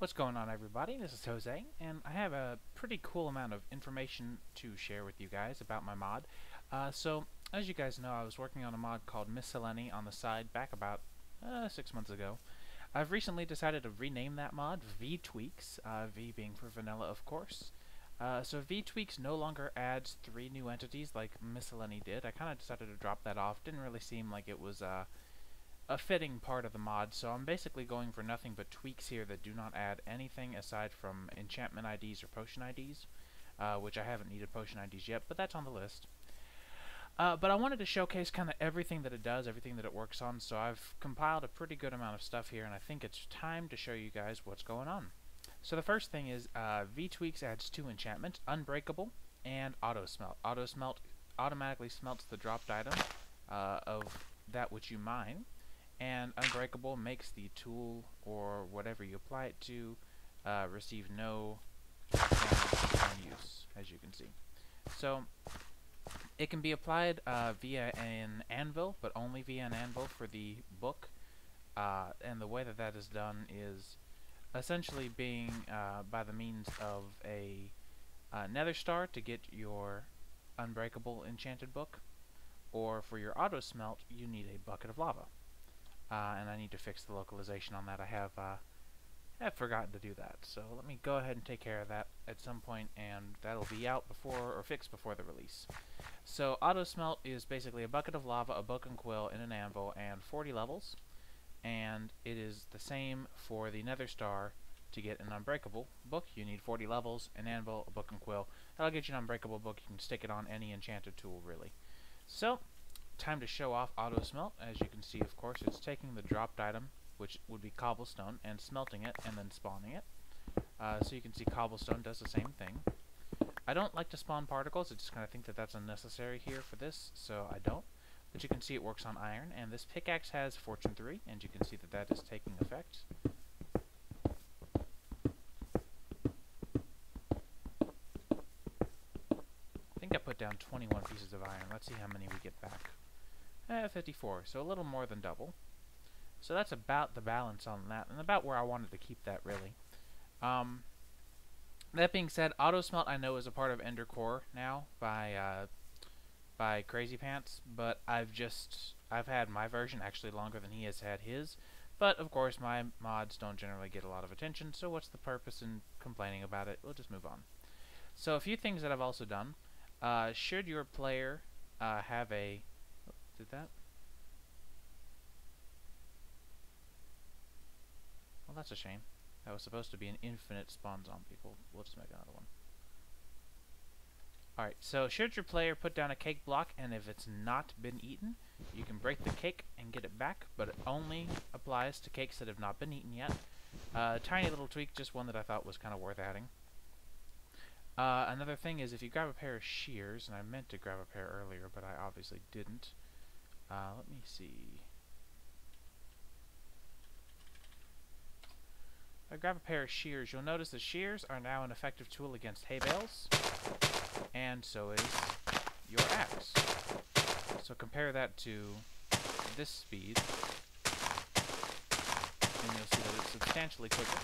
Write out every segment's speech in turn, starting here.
What's going on, everybody? This is Jose, and I have a pretty cool amount of information to share with you guys about my mod. As you guys know, I was working on a mod called Miscellany on the side back about 6 months ago. I've recently decided to rename that mod V-Tweaks, V being for vanilla, of course. So V-Tweaks no longer adds 3 new entities like Miscellany did. I kind of decided to drop that off. Didn't really seem like it was a fitting part of the mod, so I'm basically going for nothing but tweaks here that do not add anything aside from enchantment IDs or potion IDs, which I haven't needed potion IDs yet, but that's on the list. But I wanted to showcase kind of everything that it does, everything that it works on, so I've compiled a pretty good amount of stuff here, and I think it's time to show you guys what's going on. So the first thing is V-Tweaks adds 2 enchantments, Unbreakable and Auto Smelt. Auto Smelt automatically smelts the dropped item of that which you mine, and Unbreakable makes the tool or whatever you apply it to receive no damage on use, as you can see. So it can be applied via an anvil, but only via an anvil for the book. And the way that that is done is essentially being by the means of a nether star to get your Unbreakable enchanted book, or for your auto smelt you need a bucket of lava. And I need to fix the localization on that. I have forgotten to do that, so let me go ahead and take care of that at some point, and that'll be out before, or fixed before the release. So auto smelt is basically a bucket of lava, a book and quill, and an anvil, and 40 levels, and it is the same for the nether star. To get an Unbreakable book, you need 40 levels, an anvil, a book and quill. That'll get you an Unbreakable book. You can stick it on any enchanted tool, really. So time to show off auto smelt. As you can see, of course, it's taking the dropped item, which would be cobblestone, and smelting it and then spawning it. So you can see cobblestone does the same thing. I don't like to spawn particles. I just kind of think that that's unnecessary here for this, so I don't. But you can see it works on iron, and this pickaxe has Fortune 3, and you can see that that is taking effect. I think I put down 21 pieces of iron. Let's see how many we get back. 54, so a little more than double. So that's about the balance on that, and about where I wanted to keep that, really. That being said, auto smelt I know is a part of Ender Core now by Crazy Pants, but I've had my version actually longer than he has had his. But of course my mods don't generally get a lot of attention, so what's the purpose in complaining about it? We'll just move on. So a few things that I've also done. Should your player have a... Oh, did that? Well, that's a shame. That was supposed to be an infinite spawn zombie. We'll just make another one. Alright, so should your player put down a cake block, and if it's not been eaten, you can break the cake and get it back, but it only applies to cakes that have not been eaten yet. Tiny little tweak, just one that I thought was kind of worth adding. Another thing is if you grab a pair of shears, and I meant to grab a pair earlier, but I obviously didn't. Let me see. If I grab a pair of shears, you'll notice the shears are now an effective tool against hay bales, and so is your axe. So compare that to this speed, and you'll see that it's substantially quicker.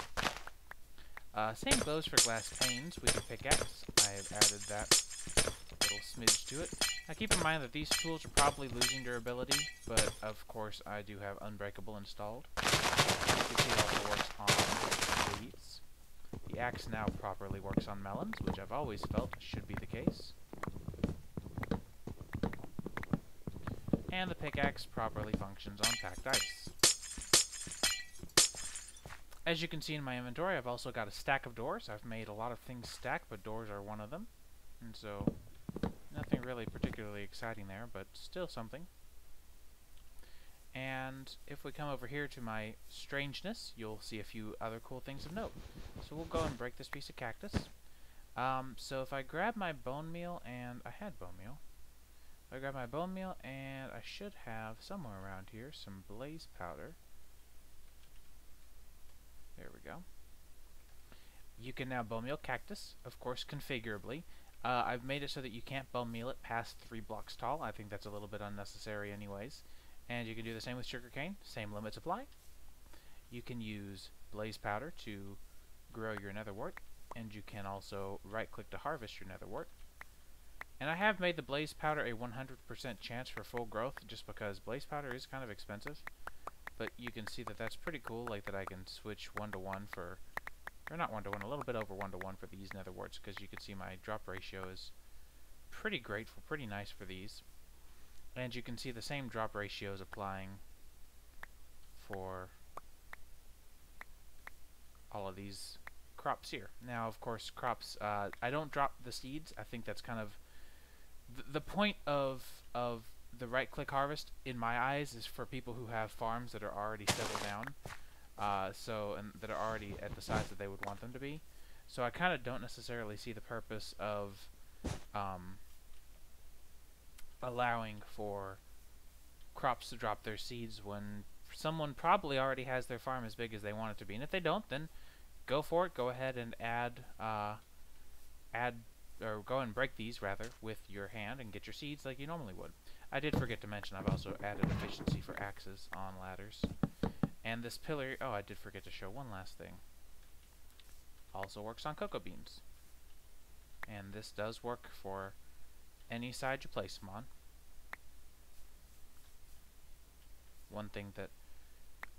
Same goes for glass panes with your pickaxe. I have added that little smidge to it. Now keep in mind that these tools are probably losing durability, but of course I do have Unbreakable installed. You can see it also works on leaves. The axe now properly works on melons, which I've always felt should be the case. And the pickaxe properly functions on packed ice. As you can see in my inventory, I've also got a stack of doors. I've made a lot of things stack, but doors are one of them. And so, nothing really particularly exciting there, but still something. And if we come over here to my strangeness, you'll see a few other cool things of note. So we'll go and break this piece of cactus. So if I grab my bone meal, and I had bone meal. I grab my bone meal, and I should have somewhere around here some blaze powder. There we go. You can now bone meal cactus, of course configurably. I've made it so that you can't bone meal it past 3 blocks tall. I think that's a little bit unnecessary anyways. And you can do the same with sugarcane, same limits apply. You can use blaze powder to grow your nether wart, and you can also right click to harvest your nether wart. And I have made the blaze powder a 100% chance for full growth, just because blaze powder is kind of expensive. But you can see that that's pretty cool, like that I can switch 1-to-1 for, or not 1-to-1, a little bit over 1-to-1 for these nether warts, because you can see my drop ratio is pretty great, pretty nice for these. And you can see the same drop ratios applying for all of these crops here. Now, of course, crops, I don't drop the seeds. I think that's kind of the point of the right-click harvest, in my eyes, is for people who have farms that are already settled down, and that are already at the size that they would want them to be. So I kind of don't necessarily see the purpose of allowing for crops to drop their seeds when someone probably already has their farm as big as they want it to be. And if they don't, then go for it. Go ahead and or go and break these, rather, with your hand and get your seeds like you normally would. I did forget to mention I've also added efficiency for axes on ladders. And this pillar, oh, I did forget to show one last thing. Also works on cocoa beans. And this does work for any side you place them on. One thing that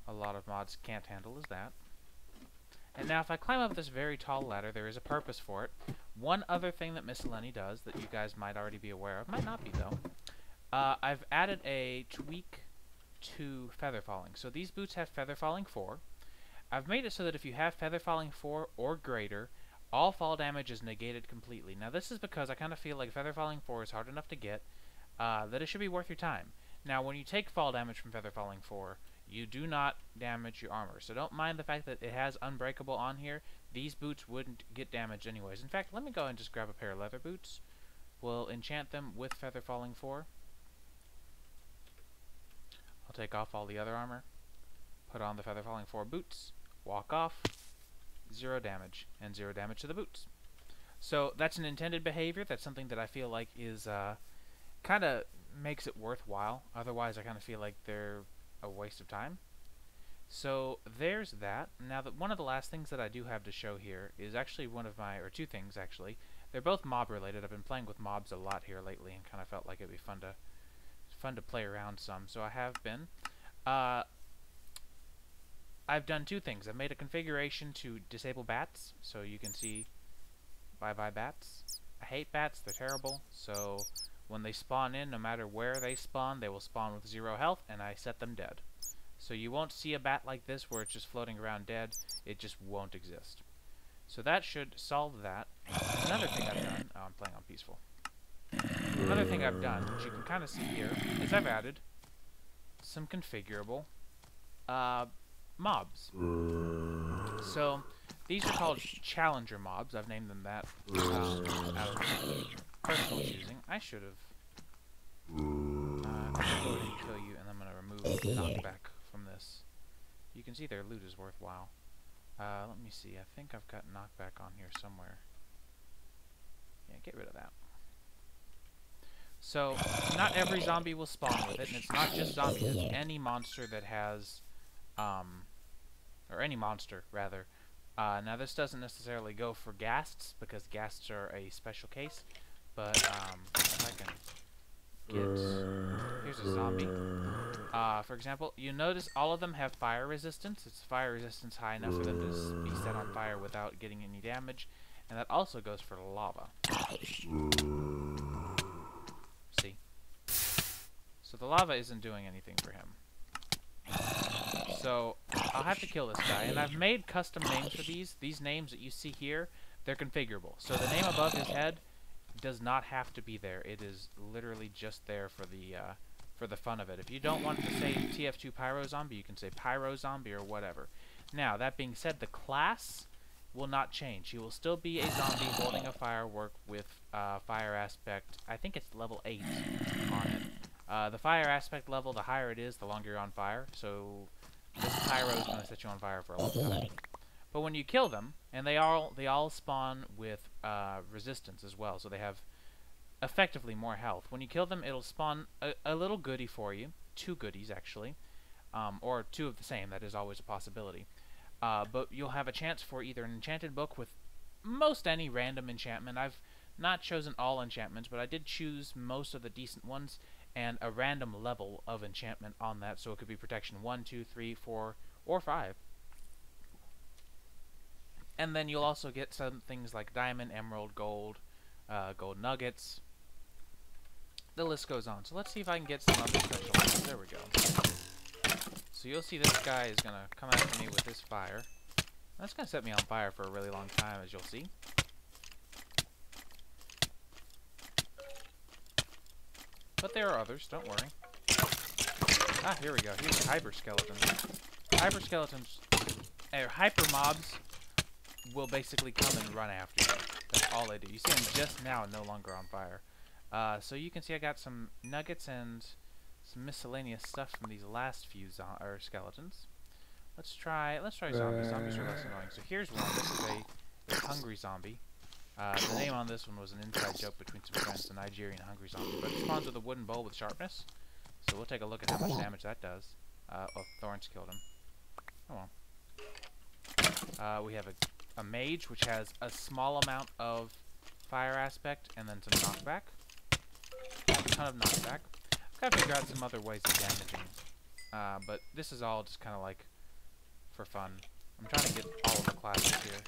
a lot of mods can't handle is that. And now if I climb up this very tall ladder, there is a purpose for it. One other thing that Miscellany does that you guys might already be aware of, might not be though, I've added a tweak to feather falling. So these boots have feather falling 4. I've made it so that if you have feather falling 4 or greater, all fall damage is negated completely. Now this is because I kind of feel like feather falling 4 is hard enough to get, that it should be worth your time. Now when you take fall damage from feather falling 4, you do not damage your armor. So don't mind the fact that it has unbreakable on here. These boots wouldn't get damaged anyways. In fact, let me go and just grab a pair of leather boots. We'll enchant them with feather falling 4. I'll take off all the other armor, put on the feather falling 4 boots, walk off, 0 damage, and 0 damage to the boots. So that's an intended behavior. That's something that I feel like is kind of makes it worthwhile. Otherwise, I kind of feel like they're a waste of time. So there's that. Now, one of the last things that I do have to show here is actually one of my, or two things actually. They're both mob related. I've been playing with mobs a lot here lately and kind of felt like it'd be fun to play around some. So I have been. I've done two things. I've made a configuration to disable bats, so you can see bye-bye bats. I hate bats. They're terrible. So when they spawn in, no matter where they spawn, they will spawn with 0 health, and I set them dead. So you won't see a bat like this where it's just floating around dead. It just won't exist. So that should solve that. Another thing I've done... Oh, I'm playing on peaceful. Another thing I've done, which you can kind of see here, is I've added some configurable mobs. So these are called challenger mobs. I've named them that out of personal choosing. I should have... I'm going to go ahead and kill you, and I'm going to remove knockback from this. You can see their loot is worthwhile. Let me see. I think I've got knockback on here somewhere. Yeah, get rid of that. So, not every zombie will spawn with it, and it's not just zombies. It's any monster that has... or any monster, rather. Now, this doesn't necessarily go for ghasts, because ghasts are a special case. But, if I can get... Here's a zombie. For example, you notice all of them have fire resistance. It's fire resistance high enough for them to be set on fire without getting any damage. And that also goes for lava. See? So the lava isn't doing anything for him. So, I'll have to kill this guy. And I've made custom names for these. These names that you see here, they're configurable. So the name above his head does not have to be there. It is literally just there for the fun of it. If you don't want to say TF2 Pyro Zombie, you can say Pyro Zombie or whatever. Now, that being said, the class will not change. He will still be a zombie holding a firework with fire aspect. I think it's level 8 on it. The fire aspect level, the higher it is, the longer you're on fire. So this pyro is going to set you on fire for a long time. But when you kill them, and they all spawn with resistance as well, so they have effectively more health. When you kill them, it'll spawn a little goodie for you. 2 goodies, actually. Or 2 of the same. That is always a possibility. but you'll have a chance for either an enchanted book with most any random enchantment. I've not chosen all enchantments, but I did choose most of the decent ones, and a random level of enchantment on that, so it could be protection 1, 2, 3, 4, or 5. And then you'll also get some things like diamond, emerald, gold, gold nuggets. The list goes on. So let's see if I can get some other special ones. There we go. So you'll see this guy is going to come after me with this fire. That's going to set me on fire for a really long time, as you'll see. But there are others, don't worry. Ah, here we go. Here's a hyper skeleton. Hyper skeletons, hyper mobs will basically come and run after you. That's all they do. You see them just now, no longer on fire. So you can see I got some nuggets and some miscellaneous stuff from these last few skeletons. Let's try zombies. Zombies are less annoying. So here's one. This is a hungry zombie. The name on this one was an inside joke between some friends, the Nigerian hungry zombie. But it spawns with a wooden bowl with sharpness. So we'll take a look at how much damage that does. Oh, thorns killed him. Oh well. We have a mage, which has a small amount of fire aspect and then some knockback. A ton of knockback. I've got to figure out some other ways of damaging. But this is all just kind of like for fun. I'm trying to get all of the classes here.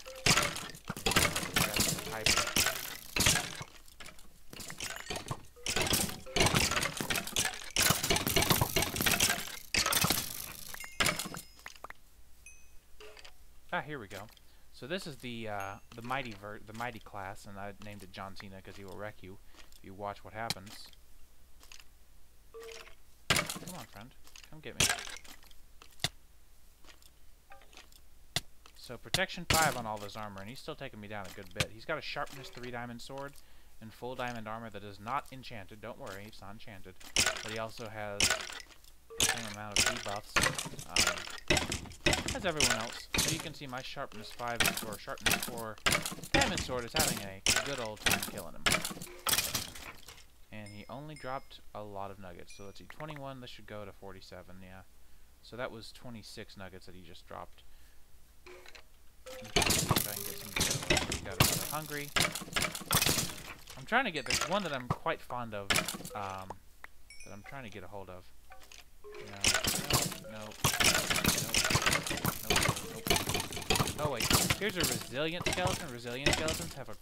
Ah, here we go. So this is the mighty class, and I named it John Cena because he will wreck you if you watch what happens. Come on, friend, come get me. So protection 5 on all this armor, and he's still taking me down a good bit. He's got a sharpness 3 diamond sword and full diamond armor that is not enchanted. Don't worry, it's not enchanted. But he also has the same amount of debuffs as everyone else. So you can see my sharpness 5 or sharpness 4 diamond sword is having a good old time killing him. And he only dropped a lot of nuggets. So let's see, 21. This should go to 47. Yeah. So that was 26 nuggets that he just dropped. Let's see if I can get some good. We got another hungry. I'm trying to get this one that I'm quite fond of. That I'm trying to get a hold of. No. Oh wait, here's a resilient skeleton. Resilient skeletons have a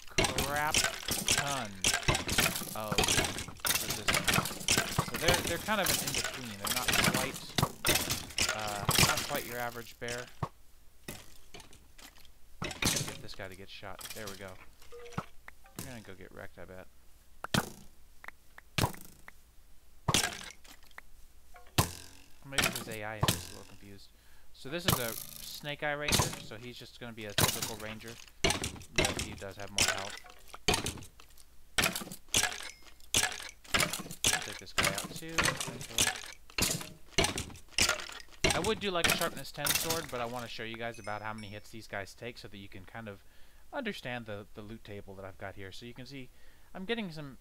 crap ton of resistance. So they're kind of an in-between. They're not quite your average bear. Get this guy to get shot. There we go. You're gonna go get wrecked, I bet. Maybe his AI is just a little confused. So this is a Snake Eye Ranger, so he's just going to be a typical ranger, but he does have more health. I'll take this guy out too. I would do like a sharpness 10 sword, but I want to show you guys about how many hits these guys take so that you can kind of understand the loot table that I've got here. So you can see I'm getting some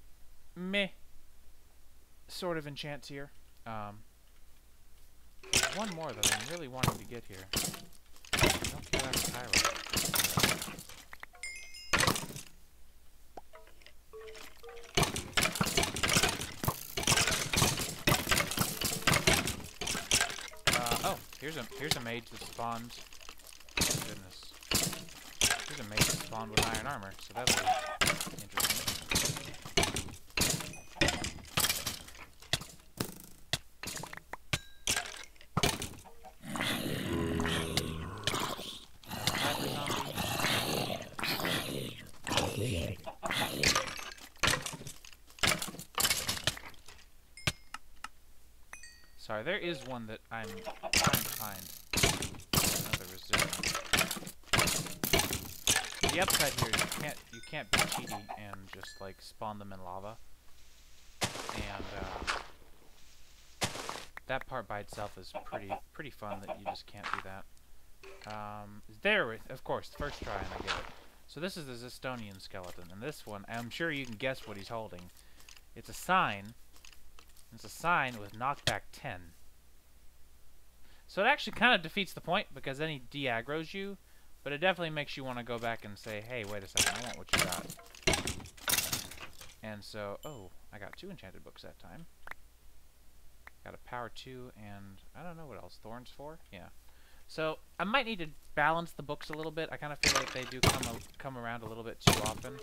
meh sort of enchants here. There's one more that I'm really wanting to get here. Don't kill that pirate. Oh, here's a mage that spawned. Oh goodness. Here's a mage that spawned with iron armor, so that'll be interesting. Sorry, there is one that I'm trying to find. Another resilient. The upside here is you can't be cheaty and just like spawn them in lava. And that part by itself is pretty fun that you just can't do that. There, of course, first try and I get it. So this is the Zestonian skeleton, and this one, I'm sure you can guess what he's holding. It's a sign. It's a sign with knockback 10. So it actually kind of defeats the point, because then he de-aggroes you, but it definitely makes you want to go back and say, hey, wait a second, I want what you got. And so, oh, I got 2 enchanted books that time. Got a power 2, and I don't know what else. Thorns 4? Yeah. So, I might need to balance the books a little bit. I kind of feel like they do come around a little bit too often.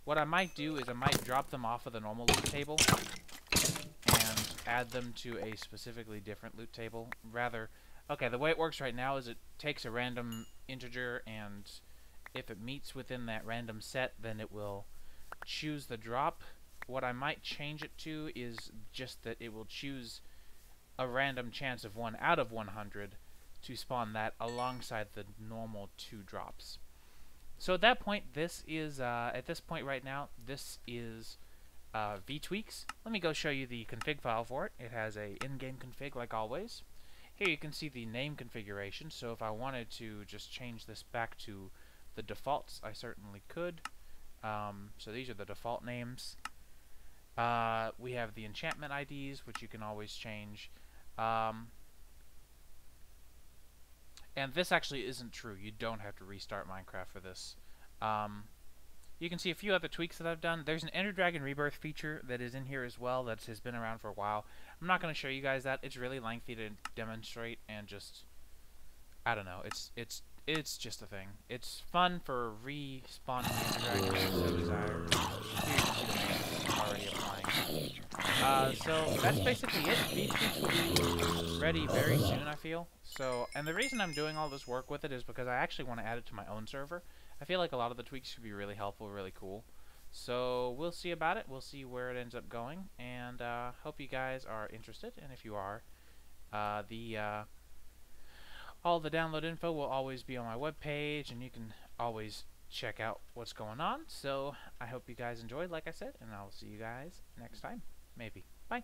What I might do is I might drop them off of the normal loot table and add them to a specifically different loot table. Rather, okay, the way it works right now is it takes a random integer, and if it meets within that random set, then it will choose the drop. What I might change it to is just that it will choose a random chance of 1 out of 100 to spawn that alongside the normal 2 drops. So at that point, this is, at this point right now, this is vtweaks. Let me go show you the config file for it. It has a in-game config like always. Here you can see the name configuration, so if I wanted to just change this back to the defaults, I certainly could. So these are the default names. We have the enchantment IDs, which you can always change. And this actually isn't true. You don't have to restart Minecraft for this. You can see a few other tweaks that I've done. There's an Ender Dragon Rebirth feature that is in here as well that has been around for a while. I'm not going to show you guys that. It's really lengthy to demonstrate, and just, I don't know. It's just a thing. It's fun for respawning the Ender Dragon if you so desire. Here you can see the names already applying. So that's basically it. V-tweaks will be ready very soon, I feel. So, and the reason I'm doing all this work with it is because I actually want to add it to my own server. I feel like a lot of the tweaks could be really helpful, really cool. So we'll see about it. We'll see where it ends up going, and hope you guys are interested. And if you are, all the download info will always be on my webpage, and you can always check out what's going on. So I hope you guys enjoyed, like I said, and I'll see you guys next time. Maybe. Bye.